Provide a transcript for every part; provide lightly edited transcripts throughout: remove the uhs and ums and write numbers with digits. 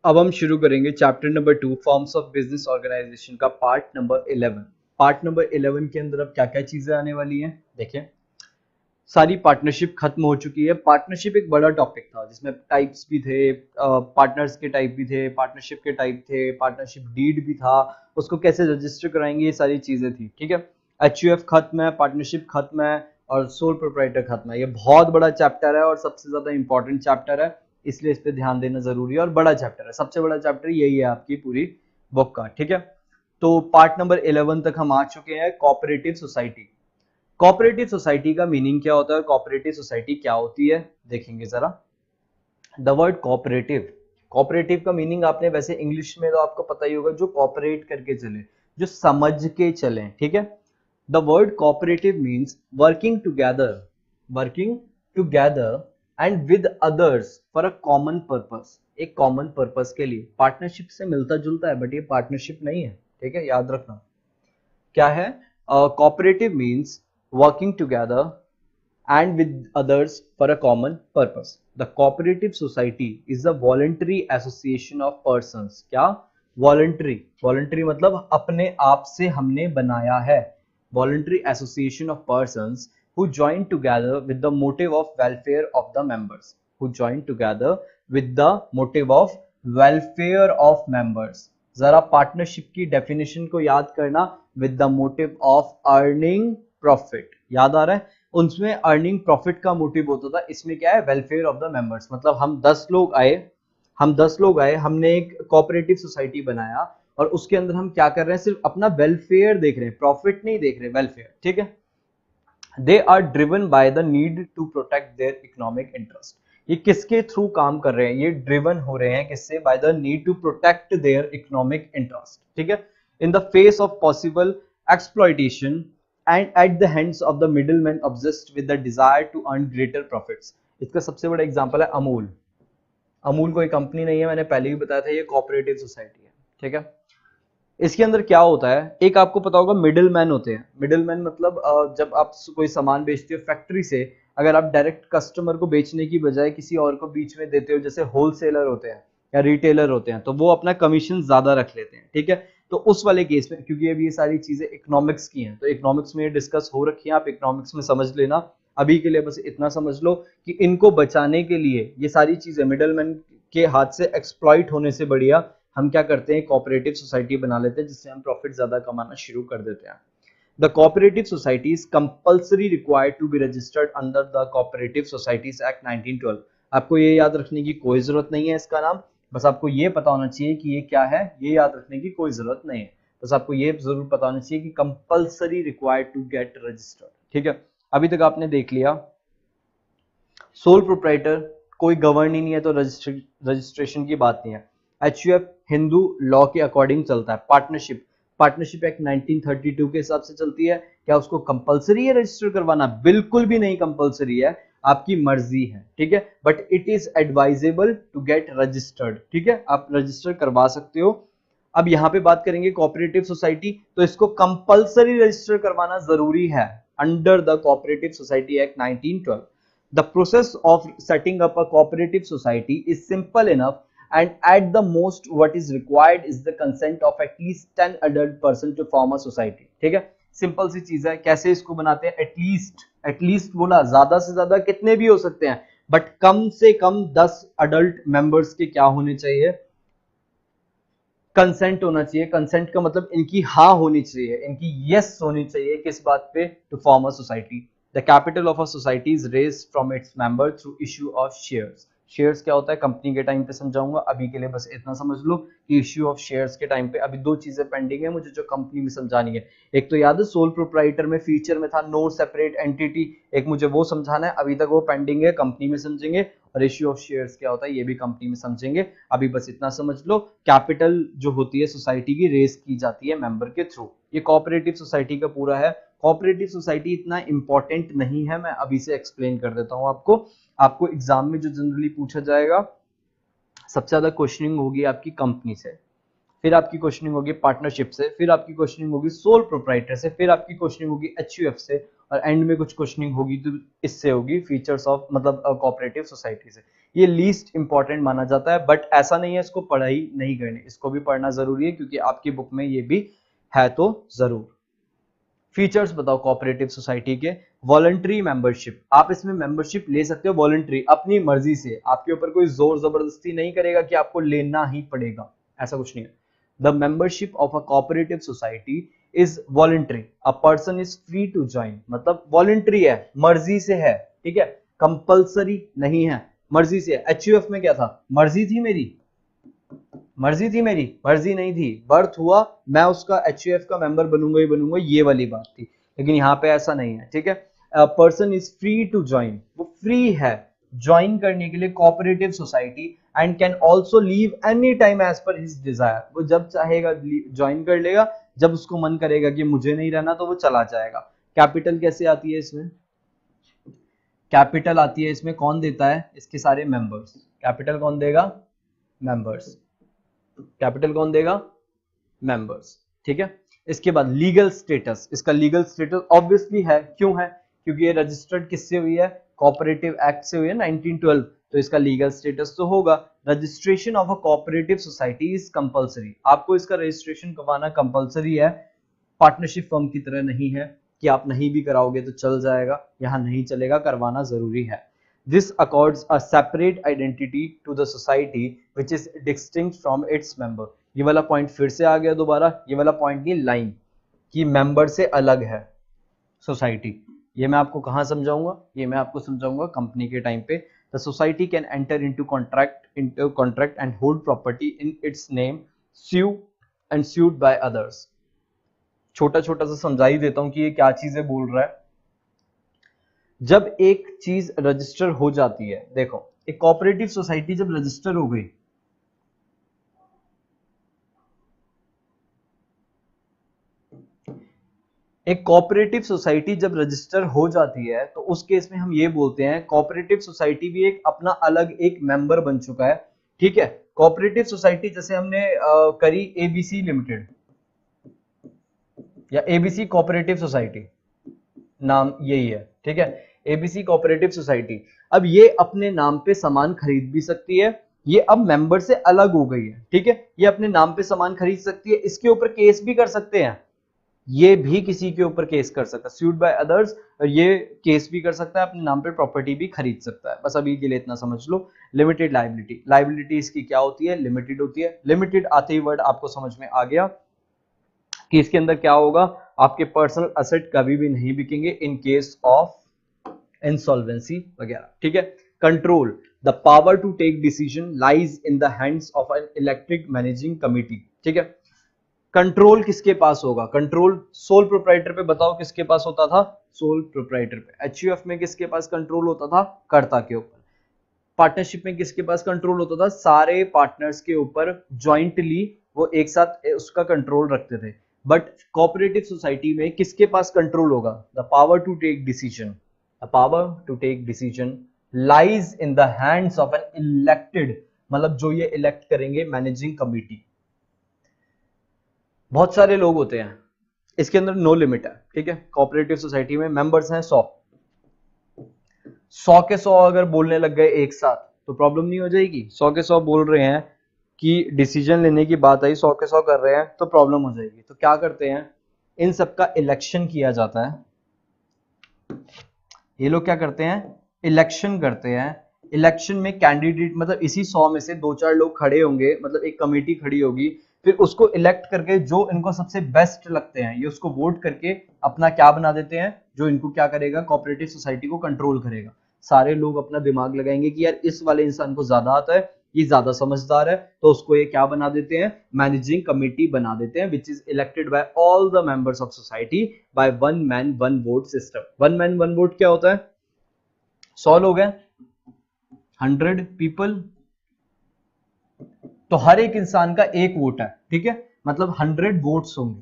अब हम शुरू करेंगे chapter number 2 forms of business organisation का पार्ट नंबर 11। पार्ट नंबर 11 के अंदर अब क्या क्या चीजें आने वाली हैं देखें। सारी पार्टनरशिप खत्म हो चुकी है। पार्टनरशिप एक बड़ा टॉपिक था जिसमें टाइप्स भी थे, पार्टनर्स के टाइप भी थे, पार्टनरशिप के टाइप थे, पार्टनरशिप डीड भी था, उसको कैसे रजिस्टर कराएंगे, ये सारी चीजें थी। ठीक है, एचयूएफ खत्म है, पार्टनरशिप खत्म है और सोल प्रोप्राइटर खत्म है। ये बहुत बड़ा चैप्टर है और सबसे ज्यादा इंपॉर्टेंट चैप्टर है, इसलिए इस पर ध्यान देना जरूरी है और बड़ा चैप्टर है। सबसे बड़ा चैप्टर यही है आपकी पूरी बुक का। ठीक है, तो पार्ट नंबर 11 तक हम आ चुके हैं। Cooperative society. कोऑपरेटिव सोसाइटी का मीनिंग क्या होता है, कोऑपरेटिव सोसाइटी क्या होती है देखेंगे जरा। द वर्ड कोऑपरेटिव, कोऑपरेटिव का मीनिंग आपने वैसे इंग्लिश में तो आपको पता ही होगा, जो कोऑपरेट करके चले, जो समझ के चले। ठीक है, the word cooperative means working together and with others for a common purpose. एक कॉमन पर्पस के लिए। पार्टनरशिप से मिलता जुलता है बट ये पार्टनरशिप नहीं है। ठीक है, याद रखना क्या है। Cooperative means working together and with others for a common purpose. The cooperative society is a voluntary association of persons. क्या voluntary, voluntary मतलब अपने आप से हमने बनाया है। voluntary association of persons who join together with the motive of welfare of the members. Who join together with the motive of welfare of members. जरा partnership की डेफिनेशन को याद करना। with the motive of earning profit, याद आ रहा है। उनमें earning profit का मोटिव होता था, इसमें क्या है, वेलफेयर ऑफ द मेंबर्स। मतलब हम 10 लोग आए, हमने एक कोऑपरेटिव सोसाइटी बनाया और उसके अंदर हम क्या कर रहे हैं, सिर्फ अपना वेलफेयर देख रहे हैं, प्रॉफिट नहीं देख रहे, वेलफेयर। ठीक है, they are driven by the need to protect their economic interest. ये किसके थ्रू काम कर रहे हैं, ये ड्रिवन हो रहे हैं किससे, by the need to protect their economic interest. ठीक है, in the face of possible exploitation and at the hands of the middlemen obsessed with the desire to earn greater profits. इसका सबसे बड़ा एग्जांपल है अमूल। अमूल कोई कंपनी नहीं है, मैंने पहले भी बताया था, ये कोऑपरेटिव सोसाइटी है। ठीक है, इसके अंदर क्या होता है, एक आपको पता होगा मिडिलमैन होते हैं। मिडिलमैन मतलब जब आप कोई सामान बेचते हो फैक्ट्री से, अगर आप डायरेक्ट कस्टमर को बेचने की बजाय किसी और को बीच में देते हो, जैसे होलसेलर होते हैं या रिटेलर होते हैं, तो वो अपना कमीशन ज्यादा रख लेते हैं। ठीक है, तो उस वाले केस में, क्योंकि अभी ये सारी चीजें इकोनॉमिक्स की हैं, तो इकोनॉमिक्स में ये डिस्कस हो रखी है, आप इकोनॉमिक्स में समझ लेना। अभी के लिए बस इतना समझ लो कि इनको बचाने के लिए ये सारी चीजें मिडलमैन के हाथ से एक्सप्लॉइट होने से बढ़िया हम क्या करते हैं, कोऑपरेटिव सोसाइटी बना लेते हैं, जिससे हम प्रॉफिट ज्यादा कमाना शुरू कर देते हैं। The cooperative society is compulsory required to be registered under the cooperative societies act 1912। आपको ये याद रखने की कोई जरूरत नहीं है इसका नाम, बस आपको ये पता होना चाहिए कि ये क्या है, ये याद रखने की कोई जरूरत नहीं है। बस आपको ये जरूर पता होना चाहिए कि compulsory required to get registered. ठीक है, अभी तक आपने देख लिया सोल प्रोप्राइटर कोई गवर्न ही नहीं है तो रजिस्ट्रेशन की बात नहीं है। एचयूएफ हिंदू लॉ के अकॉर्डिंग चलता है। पार्टनरशिप एक्ट 1932 के हिसाब से चलती है। क्या उसको कंपलसरी है रजिस्टर करवाना? बिल्कुल भी नहीं कंपलसरी है, आपकी मर्जी है। ठीक है, but it is advisable to get registered. ठीक है, आप रजिस्टर करवा सकते हो। अब यहाँ पे बात करेंगे कोऑपरेटिव सोसाइटी, तो इसको कंपलसरी रजिस्टर करवाना जरूरी है under the cooperative society act 1912। The process of setting up a cooperative society is simple enough, and at the most what is required is the consent of at least 10 adult person to form a society. ठीक है, simple सी चीज है। कैसे इसको बनाते हैं, at least बोला, ज्यादा से ज्यादा कितने भी हो सकते हैं, बट कम से कम 10 अडल्ट मेंबर्स के क्या होने चाहिए, कंसेंट होना चाहिए। कंसेंट का मतलब इनकी हाँ होनी चाहिए, इनकी यस होनी चाहिए, किस बात पे, to form a society. The capital of a society is raised from its member through issue of shares. Shares क्या होता है कंपनी के टाइम पे समझाऊंगा, अभी के लिए बस इतना समझ लो कि इश्यू ऑफ शेयर्स के टाइम पे अभी दो चीजें पेंडिंग है मुझे जो कंपनी में समझानी है। एक तो याद है सोल प्रोप्राइटर में फीचर में था नो सेपरेट एंटिटी, एक मुझे वो समझाना है, अभी तक वो पेंडिंग है, कंपनी में समझेंगे। और इश्यू ऑफ शेयर्स क्या होता है ये भी कंपनी में समझेंगे, अभी बस इतना समझ लो। कैपिटल जो होती है सोसाइटी की रेस की जाती है मेंबर के थ्रू। ये कोऑपरेटिव सोसाइटी का पूरा है। कोऑपरेटिव सोसाइटी इतना इंपॉर्टेंट नहीं है, मैं अभी से एक्सप्लेन कर देता हूं आपको एग्जाम में जो जनरली पूछा जाएगा, सबसे ज्यादा क्वेश्चनिंग होगी आपकी कंपनी से, फिर आपकी क्वेश्चनिंग होगी पार्टनरशिप से, फिर आपकी क्वेश्चनिंग होगी सोल प्रोप्राइटर से, फिर आपकी क्वेश्चनिंग होगी एचयूएफ से, और एंड में कुछ क्वेश्चनिंग होगी तो इससे होगी, फीचर्स ऑफ मतलब कोऑपरेटिव सोसाइटी से। ये लीस्ट इंपॉर्टेंट माना जाता है, बट ऐसा नहीं है इसको पढ़ाई नहीं करनी, इसको भी पढ़ना जरूरी है क्योंकि आपकी बुक में ये भी है तो जरूर। फीचर्स बताओ कोऑपरेटिव सोसाइटी के। वॉलंटरी मेंबरशिप, आप इसमें मेंबरशिप ले सकते हो वॉलंटरी, अपनी मर्जी से, आपके ऊपर कोई जोर जबरदस्ती नहीं करेगा कि आपको लेना ही पड़ेगा, ऐसा कुछ नहीं है। The membership of a cooperative society is voluntary, a person is free to join, मतलब वॉलंटरी है, मर्जी से है, ठीक है, कंपल्सरी नहीं है, मर्जी से है। एचयूएफ में क्या था, मर्जी थी मेरी, मर्जी नहीं थी, बर्थ हुआ मैं उसका एचयूएफ का मेंबर बनूंगा ही बनूंगा, ये वाली बात थी, लेकिन यहाँ पे ऐसा नहीं है, ठीक है। Person is free to join, वो फ्री है ज्वाइन करने के लिए cooperative society, and can also leave any time as per his desire, वो जब चाहेगा ज्वाइन कर लेगा, जब उसको मन करेगा कि मुझे नहीं रहना तो वो चला जाएगा। कैपिटल कैसे आती है इसमें, कैपिटल आती है इसमें, कौन देता है, इसके सारे मेंबर्स, कैपिटल कौन देगा, मेंबर्स, कैपिटल कौन देगा, मेंबर्स, ठीक है। इसके बाद लीगल स्टेटस, इसका लीगल स्टेटस ऑब्वियसली है, क्यों है, क्योंकि ये रजिस्टर्ड किससे हुई है, कोऑपरेटिव एक्ट से हुई है 1912, तो इसका लीगल स्टेटस तो होगा। Registration of a cooperative society is compulsory, आपको इसका रजिस्ट्रेशन करवाना कंपलसरी है, पार्टनरशिप फर्म की तरह नहीं है कि आप नहीं भी कराओगे तो चल जाएगा, यहां नहीं चलेगा, करवाना जरूरी है। This accords a separate identity to the society which is distinct from its member। ये वाला पॉइंट फिर से आ गया दोबारा, ये वाला पॉइंट नहीं, लाइन कि मेंबर से अलग है सोसाइटी, ये मैं आपको कहां समझाऊंगा, ये मैं आपको समझाऊंगा कंपनी के टाइम पे। The society can enter into contract and hold property in its name, sue and sued by others। छोटा छोटा सा समझा ही देता हूं कि ये क्या चीजें बोल रहा है। जब एक चीज रजिस्टर हो जाती है, देखो एक कोऑपरेटिव सोसाइटी जब रजिस्टर हो गई, एक कोऑपरेटिव सोसाइटी जब रजिस्टर हो जाती है तो उस केस में हम ये बोलते हैं कोऑपरेटिव सोसाइटी भी एक अपना अलग एक मेंबर बन चुका है, ठीक है। कोऑपरेटिव सोसाइटी जैसे हमने करी एबीसी लिमिटेड या एबीसी कोऑपरेटिव सोसाइटी, नाम यही है, ठीक है, एबीसी कोऑपरेटिव सोसाइटी। अब ये अपने नाम पे सामान खरीद भी सकती है, ये अब मेंबर से अलग हो गई है, ठीक है, ये अपने नाम पे सामान खरीद सकती है, इसके ऊपर केस भी कर सकते हैं, ये भी किसी के ऊपर केस कर सकता है, sued by others, और ये केस भी कर सकता है, अपने नाम पे प्रॉपर्टी भी खरीद सकता है। बस अभी के लिए इतना समझ लो। लिमिटेड लायबिलिटी, लायबिलिटी इसकी क्या होती है, लिमिटेड होती है। लिमिटेड आते ही वर्ड आपको समझ में आ गया कि इसके अंदर क्या होगा, आपके पर्सनल असेट कभी भी नहीं बिकेंगे इन केस ऑफ इंसॉल्वेंसी वगैरह, ठीक है। Control, the power to take decision lies in the hands of an elected managing committee, ठीक है। कंट्रोल किसके पास होगा, कंट्रोल सोल प्रोप्राइटर पे, बताओ किसके पास होता था, सोल प्रोप्राइटर पे। एचयूएफ में किसके पास कंट्रोल होता था, कर्ता के ऊपर। पार्टनरशिप में किसके पास कंट्रोल होता था, सारे पार्टनर्स के ऊपर ज्वाइंटली वो एक साथ उसका कंट्रोल रखते थे। बट कोऑपरेटिव सोसाइटी में किसके पास कंट्रोल होगा, the power to take decision, the power to take decision lies in the hands of an elected, मतलब जो ये इलेक्ट करेंगे मैनेजिंग कमिटी। बहुत सारे लोग होते हैं, इसके अंदर नो लिमिट है, ठीक है। कोऑपरेटिव सोसाइटी में मेंबर्स हैं 100 के 100 अगर बोलने लग गए एक साथ तो प्रॉब्लम नहीं हो जाएगी। 100 के 100 बोल रहे हैं कि डिसीजन लेने की बात आई, 100 के 100 कर रहे हैं तो प्रॉब्लम हो जाएगी। तो क्या करते हैं, इन सबका इलेक्शन किया जाता है। ये लोग क्या करते हैं, इलेक्शन करते हैं। इलेक्शन में कैंडिडेट, मतलब इसी 100 में से 2-4 लोग खड़े होंगे, मतलब एक कमेटी खड़ी होगी, फिर उसको इलेक्ट करके जो इनको सबसे बेस्ट लगते हैं ये उसको वोट करके अपना क्या बना देते हैं, जो इनको क्या करेगा, कोऑपरेटिव सोसाइटी को कंट्रोल करेगा। सारे लोग अपना दिमाग लगाएंगे कि यार इस वाले इंसान को ज्यादा आता है, ये ज्यादा समझदार है, तो उसको ये क्या बना देते हैं, मैनेजिंग कमिटी बना देते हैं, which is elected by all the members of society by one man one vote system. One man one vote क्या होता है, 100 लोग हैं, 100 पीपल, तो हर एक इंसान का एक वोट है, ठीक है, मतलब 100 वोट्स होंगे,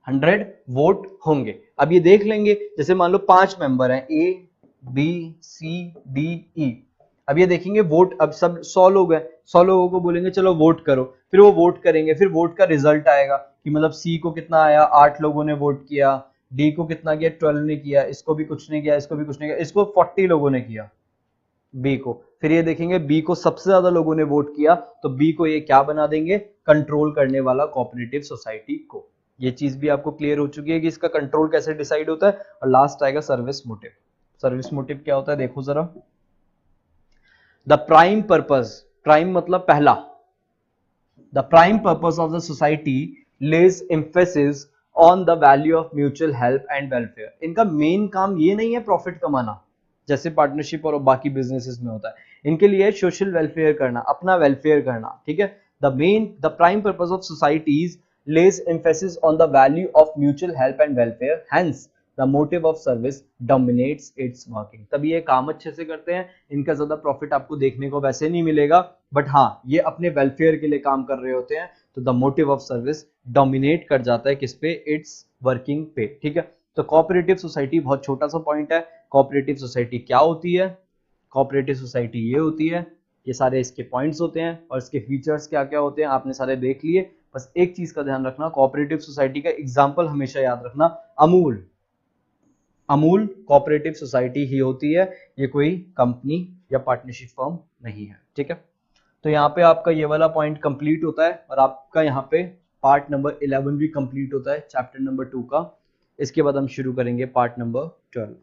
100 वोट होंगे। अब ये देख लेंगे, जैसे मान लो 5 मेंबर हैं, A B C D E. अब ये देखेंगे वोट, अब सब 100 लोग हैं, 100 लोगों को बोलेंगे चलो वोट करो, फिर वो वोट करेंगे, फिर वोट का रिजल्ट आएगा कि मतलब सी को कितना आया, 8 लोगों ने वोट किया, डी को कितना किया, 12 ने किया, इसको भी कुछ नहीं किया, इसको भी कुछ नहीं किया, इसको 40 लोगों ने किया बी को। फिर ये देखेंगे बी को सबसे ज्यादा लोगों ने वोट किया, तो बी को ये क्या बना देंगे, कंट्रोल करने वाला कोऑपरेटिव सोसाइटी को। ये चीज भी आपको क्लियर हो चुकी है कि इसका कंट्रोल कैसे डिसाइड होता है। और लास्ट आएगा सर्विस मोटिव। सर्विस मोटिव क्या होता है देखो जरा। द प्राइम पर्पस, प्राइम मतलब पहला, the prime purpose of the society lays emphasis on the value of mutual help and welfare. इनका मेन काम ये नहीं है प्रॉफिट कमाना जैसे पार्टनरशिप और बाकी बिजनेसेस में होता है, इनके लिए सोशल वेलफेयर करना, अपना वेलफेयर करना, ठीक है। The prime purpose of societies lays emphasis on the value of mutual help and welfare, hence the motive of service dominates its working। तभी ये काम अच्छे से करते हैं, इनका ज्यादा प्रॉफिट आपको देखने को वैसे नहीं मिलेगा, बट हाँ ये अपने वेलफेयर के लिए काम कर रहे होते हैं, तो the motive of service dominate कर जाता है किस पे, इट्स वर्किंग पे, ठीक है। तो कोऑपरेटिव सोसाइटी बहुत छोटा सा पॉइंट है। कोऑपरेटिव सोसाइटी क्या होती है, कोऑपरेटिव सोसाइटी ये होती है, ये सारे इसके पॉइंट्स होते हैं और इसके फीचर्स क्या क्या होते हैं आपने सारे देख लिए। बस एक चीज का ध्यान रखना, कोऑपरेटिव सोसाइटी का एग्जांपल हमेशा याद रखना, अमूल। अमूल कोऑपरेटिव सोसाइटी ही होती है, ये कोई कंपनी या पार्टनरशिप फर्म नहीं है, ठीक है। तो यहाँ पे आपका ये वाला पॉइंट कंप्लीट होता है और आपका यहाँ पे पार्ट नंबर 11 भी कंप्लीट होता है चैप्टर नंबर 2 का। इसके बाद हम शुरू करेंगे पार्ट नंबर 12।